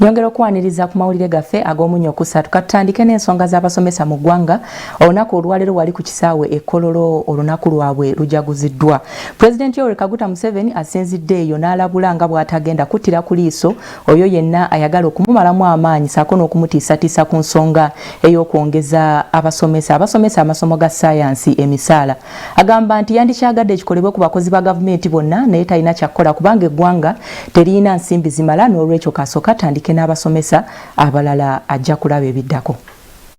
Nyongera okwaniriza ku mawulire gaffe ag'omunyo okusatu katandike n'ensonga z'abasomesa mu ggwanga. Olunaku olwaleero wali ku kisaawe e Kololo, olunaku lwabwe lujaguziddwa. Pulezidenti Yoweri Kaguta Museveni asinzidde eyo n'alabula nga bw'atagenda kuttira ku liiso oyo yenna ayagala okumumalamu amaanyi ssaako n'okumutiisatiisa ku nsonga ey'okwongeza abasomesa amasomo ga ssaayansi emisaala. Agamba nti yandikyagadde ekikolebwe ku bakozi ba gavumenti bonna naye talina kyakkola kubanga eggwanga terina nsimbi zimala, n'olwekyo kasooka atandike n'abasomesa abalala ajja kulaba ebiddako.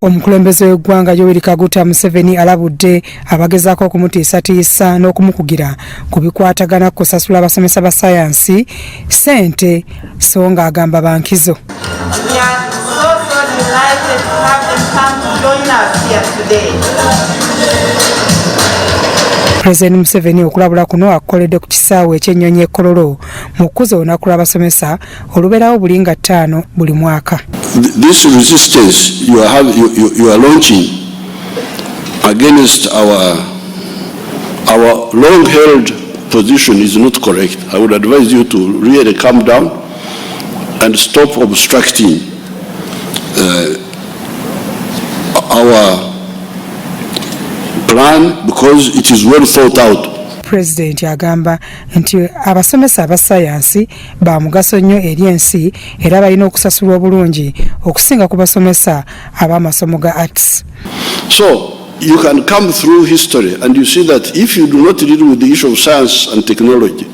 Omukulembeze w'eggwanga Yoweri Kaguta Museveni alabudde abagezaako okumutiisatiisa n'okumukugira ku bikwatagana ku kusasula abasomesa ba ssaayansi ssente so ng'agamba bankizo. President Museveni okulabula kuno akukoledde ku kisaawe ekyennyonyi e Kololo mu kukuza olunaku lw'abasomesa olubeerawo buli nga 5 buli mwaka. This resistance you are launching against our long-held position is not correct. I would advise you to really calm down and stop obstructing our plan because it is well thought out. President agamba nti abasomesa aba ssayansi ba mugaso nnyo eri ensi era balina okusasulwa obulungi okusinga ku basomesa ab'amasomo ga arts. So you can come through history and you see that if you do not deal with the issue of science and technology,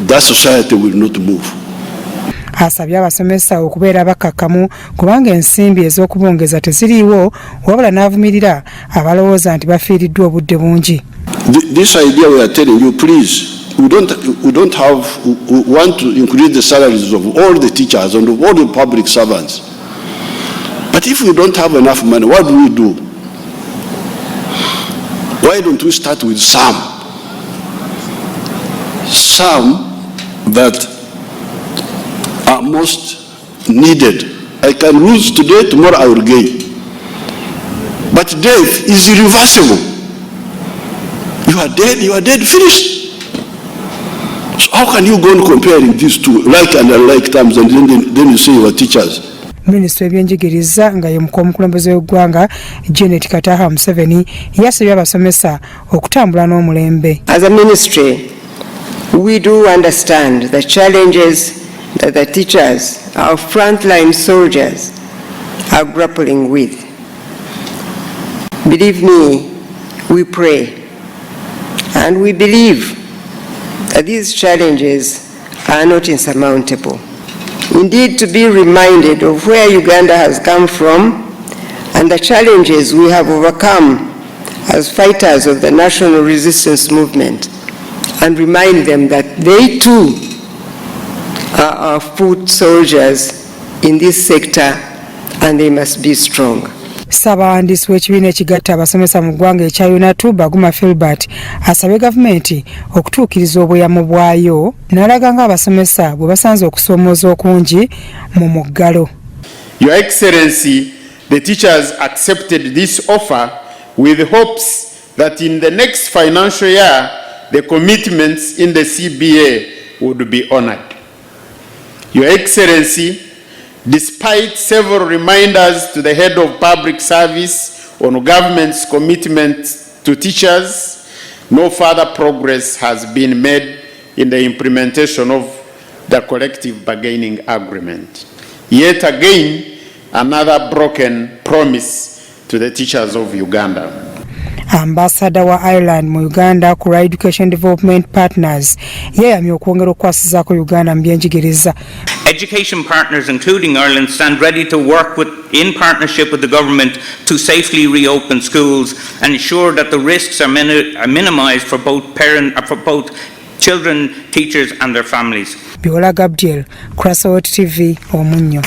that society will not move. Asabye abasomesa okubeera bakakkamu kubanga ensimbi ez'okubongeza teziriiwo, wabula n'avumirira abalowooza nti bafiiriddwa obudde bungi. This idea we are telling you, please, we want to increase the salaries of all the teachers and of all the public servants. But if we don't have enough money, what do we do? Why don't we start with some that are most needed? I can lose today, tomorrow I will gain. But death is irreversible. You are dead, finished. So how can you go on comparing these two, like and unlike terms, and then you say you are teachers? Minisitule y'ebyenjigiriza nga ye omukulembeze w'eggwanga Janet Kataha Museveni yasabye abasomesa okutambula n'omulembe. As a ministry, we do understand the challenges that the teachers, our frontline soldiers, are grappling with. Believe me, we pray and we believe that these challenges are not insurmountable. Indeed, to be reminded of where Uganda has come from and the challenges we have overcome as fighters of the national resistance movement, and remind them that they too are our foot soldiers in this sector and they must be strong. Ssaabawandiisi w'ekibiina ekigatta abasomesa mu ggwanga ekya UNATU Baguma Philbert asabye gavumenti okutuukiriza obweyamo bwayo n'alaga nga abasomesa bwe basanze okusoomooza okungi mu muggalo. Your Excellency, the teachers accepted this offer with hopes that in the next financial year the commitments in the CBA would be honored. Your Excellency, despite several reminders to the head of public service on government's commitment to teachers, no further progress has been made in the implementation of the collective bargaining agreement. Yet again, another broken promise to the teachers of Uganda. Ambassador wa Ireland mu Uganda ku Education Development Partners yeeyamye okwongera okukwasizaako Uganda mu byenjigiriza. Education partners, including Ireland, stand ready to work in partnership with the government to safely reopen schools and ensure that the risks are minimised for both children, teachers and their families. Biola Gabriel, Crassout TV, Omunyo.